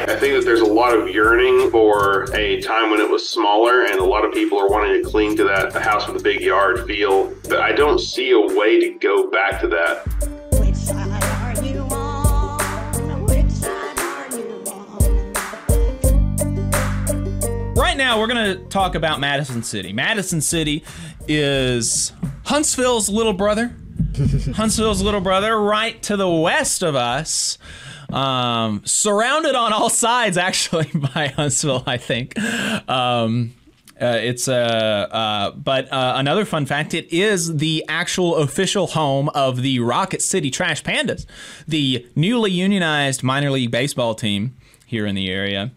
I think that there's a lot of yearning for a time when it was smaller, and a lot of people are wanting to cling to that the house with a big yard feel. But I don't see a way to go back to that. Which side are you on? Which side are you on? Right now, we're going to talk about Madison City. Madison City is Huntsville's little brother. Huntsville's little brother, right to the west of us. Surrounded on all sides, actually, by Huntsville, I think. But another fun fact, it is the actual official home of the Rocket City Trash Pandas, the newly unionized minor league baseball team here in the area.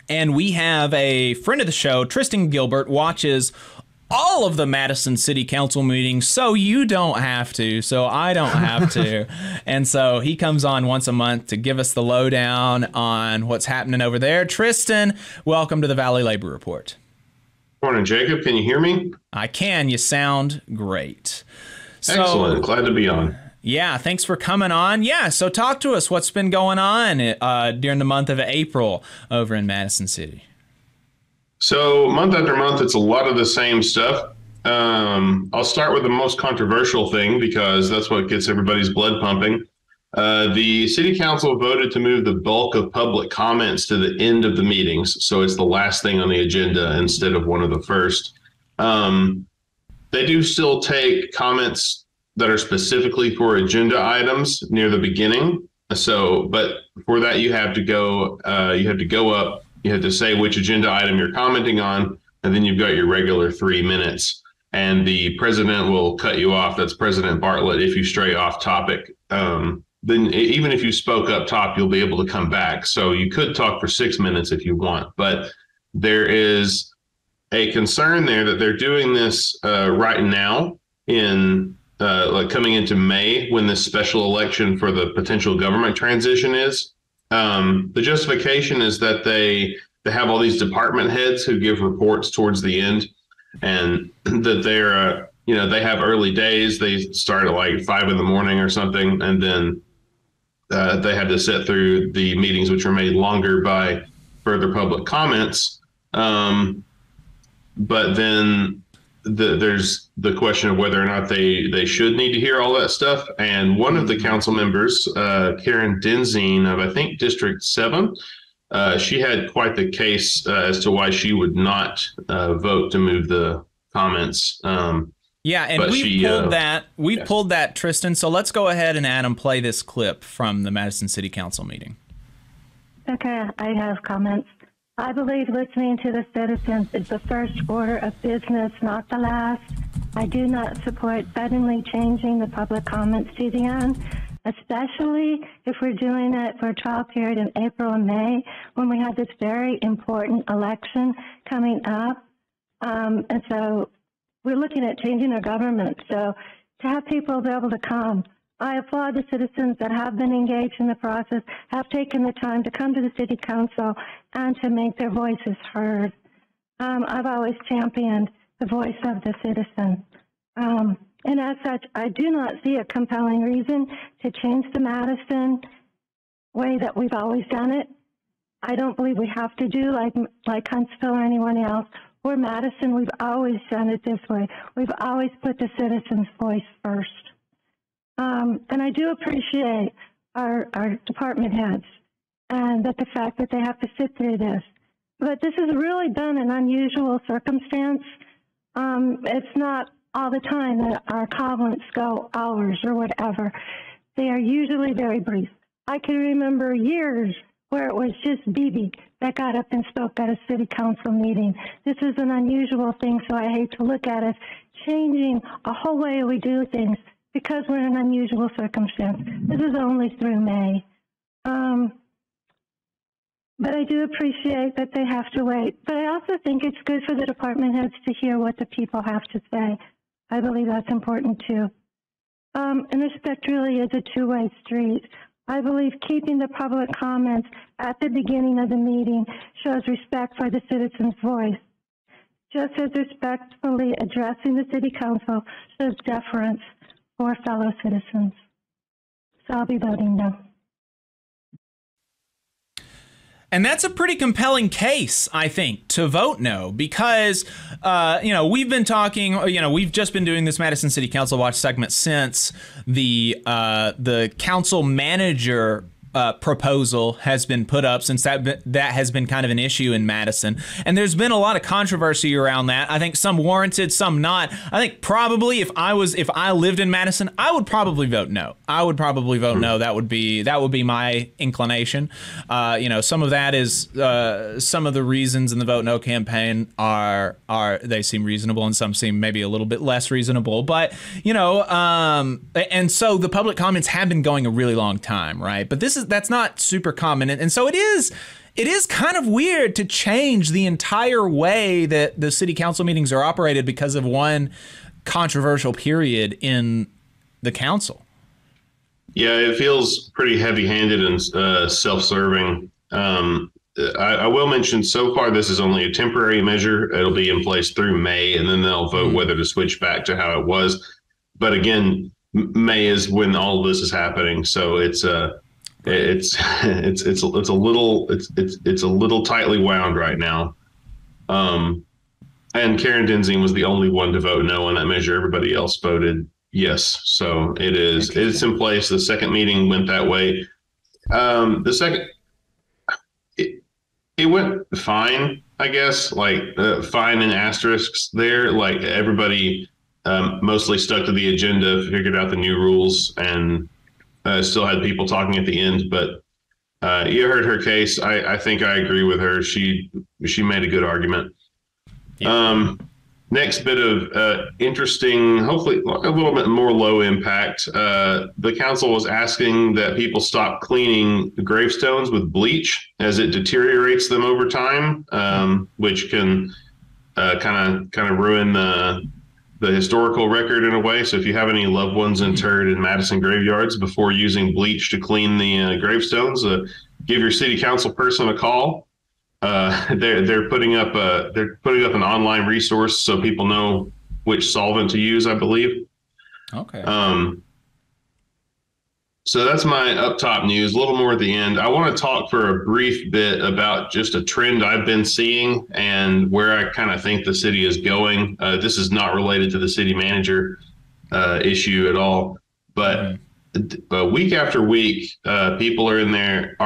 And we have a friend of the show, Tryston Gilbert, watches all of the Madison City Council meetings, so you don't have to, so I don't have to. And so he comes on once a month to give us the lowdown on what's happening over there. Tryston, welcome to the Valley Labor Report. Morning, Jacob. Can you hear me? I can. You sound great. Excellent. Glad to be on. Yeah, thanks for coming on. Yeah, so talk to us. What's been going on during the month of April over in Madison City? So month after month, it's a lot of the same stuff. I'll start with the most controversial thing because that's what gets everybody's blood pumping. The city council voted to move the bulk of public comments to the end of the meetings. So it's the last thing on the agenda instead of one of the first. They do still take comments that are specifically for agenda items near the beginning. So, but for that, you have to go up. You have to say which agenda item you're commenting on, and then you've got your regular 3 minutes. And the president will cut you off. That's President Bartlett. If you stray off topic, then even if you spoke up top, you'll be able to come back. So you could talk for 6 minutes if you want. But there is a concern there that they're doing this right now in like coming into May when this special election for the potential government transition is. The justification is that they have all these department heads who give reports towards the end, and that they're, they have early days. They start at like 5 in the morning or something, and then they had to sit through the meetings, which are made longer by further public comments. But then there's the question of whether or not they should need to hear all that stuff. And one of the council members, Karen Denzine of, I think, District 7, she had quite the case as to why she would not vote to move the comments. Yeah, and we've pulled that, Tryston. So let's go ahead and Adam play this clip from the Madison City Council meeting. Okay, I have comments. I believe listening to the citizens is the first order of business, not the last. I do not support suddenly changing the public comments to the end, especially if we're doing it for a trial period in April and May when we have this very important election coming up. And so we're looking at changing our government. So to have people be able to come, I applaud the citizens that have been engaged in the process, have taken the time to come to the city council and to make their voices heard. I've always championed the voice of the citizen. And as such, I do not see a compelling reason to change the Madison way that we've always done it. I don't believe we have to do like Huntsville or anyone else. We're Madison, we've always done it this way. We've always put the citizen's voice first. And I do appreciate our department heads and that the fact that they have to sit through this. But this has really been an unusual circumstance. It's not all the time that our comments go hours or whatever. They are usually very brief. I can remember years where it was just Bibi that got up and spoke at a city council meeting. This is an unusual thing, so I hate to look at it changing a whole way we do things because we're in an unusual circumstance. This is only through May. But I do appreciate that they have to wait. But I also think it's good for the department heads to hear what the people have to say. I believe that's important too. And respect really is a two-way street. I believe keeping the public comments at the beginning of the meeting shows respect for the citizen's voice, just as respectfully addressing the city council shows deference for fellow citizens. So I'll be voting no. And that's a pretty compelling case, I think, to vote no, because, we've been talking, we've just been doing this Madison City Council Watch segment since the council manager proposal has been put up, since that has been kind of an issue in Madison. And there's been a lot of controversy around that. I think some warranted, some not. I think probably if I lived in Madison, I would probably vote no. I would probably vote no. That would be my inclination. Some of that is some of the reasons in the vote no campaign are they seem reasonable, and some seem maybe a little bit less reasonable. But and so the public comments have been going a really long time, right? But that's not super common, and so it is kind of weird to change the entire way that the city council meetings are operated because of one controversial period in the council. Yeah, it feels pretty heavy-handed and self-serving. I will mention, so far this is only a temporary measure. It'll be in place through May, and then they'll vote whether to switch back to how it was. But again, May is when all of this is happening, so it's a little tightly wound right now. And Karen Denzing was the only one to vote no on that measure. Everybody else voted yes. So it's in place. The second meeting went that way. It went fine, I guess, fine in asterisks there. Like everybody mostly stuck to the agenda, figured out the new rules, and still had people talking at the end. But you heard her case. I think I agree with her. She made a good argument. Yeah. Next bit of interesting, hopefully a little bit more low impact. The council was asking that people stop cleaning the gravestones with bleach as it deteriorates them over time, which can kind of ruin the historical record in a way. So if you have any loved ones interred in Madison graveyards, before using bleach to clean the gravestones, give your city council person a call. They're putting up an online resource so people know which solvent to use, I believe. Okay. So that's my up top news. A little more at the end. I want to talk for a brief bit about just a trend I've been seeing and where I kind of think the city is going. This is not related to the city manager issue at all, but week after week, people are in there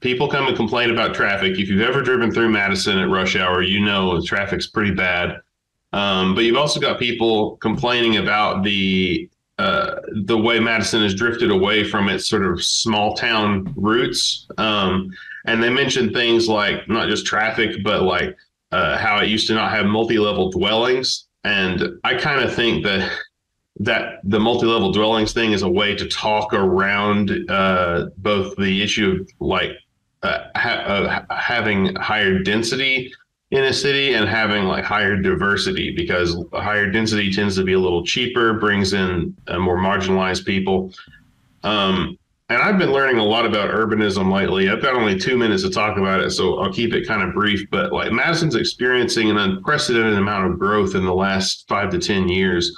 people come and complain about traffic. If you've ever driven through Madison at rush hour, the traffic's pretty bad. But you've also got people complaining about the way Madison has drifted away from its sort of small town roots. And they mentioned things like not just traffic, but like how it used to not have multi-level dwellings. And I kind of think that the multi-level dwellings thing is a way to talk around both the issue of having higher density in a city and having higher diversity, because higher density tends to be a little cheaper, brings in more marginalized people. And I've been learning a lot about urbanism lately. I've got only 2 minutes to talk about it, so I'll keep it kind of brief. But Madison's experiencing an unprecedented amount of growth in the last 5 to 10 years.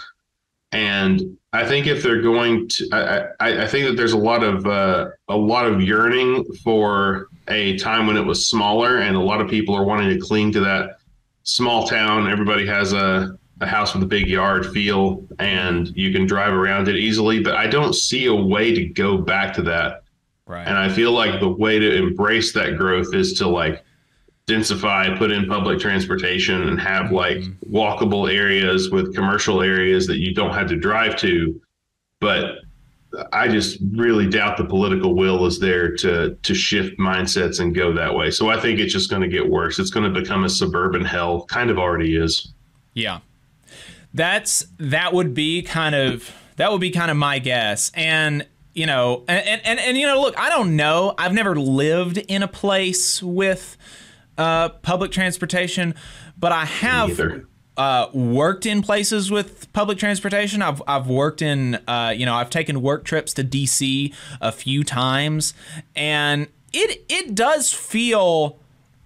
And I think if they're going to, I think that there's a lot of yearning for a time when it was smaller, and a lot of people are wanting to cling to that small town. Everybody has a house with a big yard feel, and you can drive around it easily. But I don't see a way to go back to that. Right. And I feel like the way to embrace that growth is to densify, put in public transportation, and have walkable areas with commercial areas that you don't have to drive to. But I just really doubt the political will is there to shift mindsets and go that way. So I think it's just going to get worse. It's going to become a suburban hell, kind of already is. Yeah. That would be kind of my guess. And look, I don't know. I've never lived in a place with public transportation, but I have worked in places with public transportation. I've worked in I've taken work trips to DC a few times, and it does feel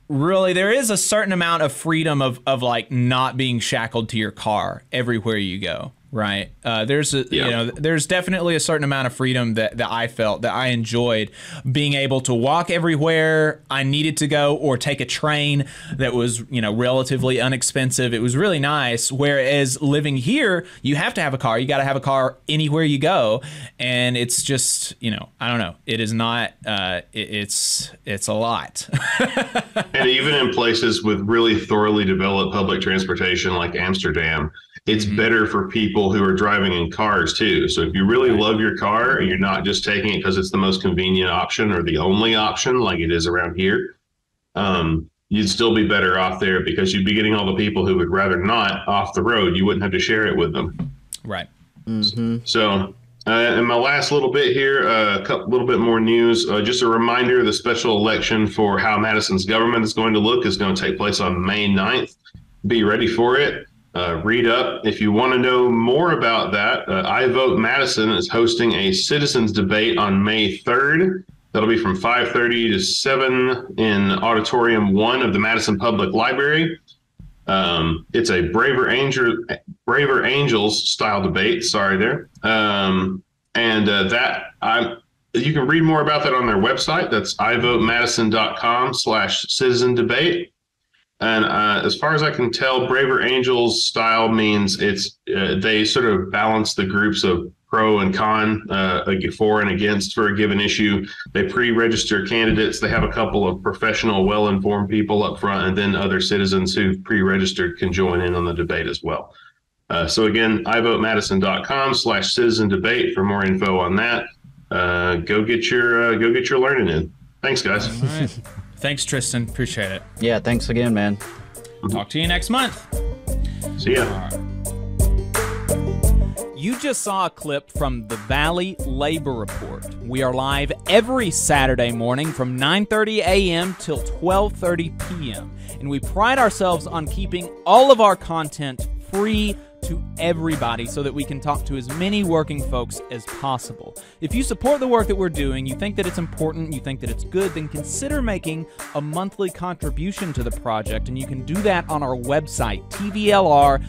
really, there is a certain amount of freedom of not being shackled to your car everywhere you go, Right. There's definitely a certain amount of freedom that I felt, that I enjoyed, being able to walk everywhere I needed to go, or take a train that was, relatively inexpensive. It was really nice. Whereas living here, you have to have a car. You got to have a car anywhere you go. And it's just, I don't know. It is not, it's a lot. And even in places with really thoroughly developed public transportation like Amsterdam, it's better for people who are driving in cars too. So if you really love your car and you're not just taking it because it's the most convenient option or the only option like it is around here, you'd still be better off there, because you'd be getting all the people who would rather not off the road. You wouldn't have to share it with them. Right. So in my last little bit here, little bit more news. Just a reminder, the special election for how Madison's government is going to look is going to take place on May 9th. Be ready for it. Read up. If you want to know more about that, I Vote Madison is hosting a citizens debate on May 3rd. That'll be from 5:30 to 7 in Auditorium 1 of the Madison Public Library. It's a Braver Angels style debate. Sorry there. You can read more about that on their website. That's ivotemadison.com/citizen debate. And as far as I can tell, Braver Angels style means they sort of balance the groups of pro and con, for and against for a given issue. They pre-register candidates. They have a couple of professional, well-informed people up front, and then other citizens who've pre-registered can join in on the debate as well. So again, ivotemadison.com/citizen debate for more info on that. Go get your learning in. Thanks, guys. All right. Thanks, Tryston. Appreciate it. Yeah, thanks again, man. Talk to you next month. See ya. Right. You just saw a clip from the Valley Labor Report. We are live every Saturday morning from 9:30 a.m. till 12:30 p.m. And we pride ourselves on keeping all of our content free to everybody so that we can talk to as many working folks as possible. If you support the work that we're doing, you think that it's important, you think that it's good, then consider making a monthly contribution to the project, and you can do that on our website, tvlr.fm.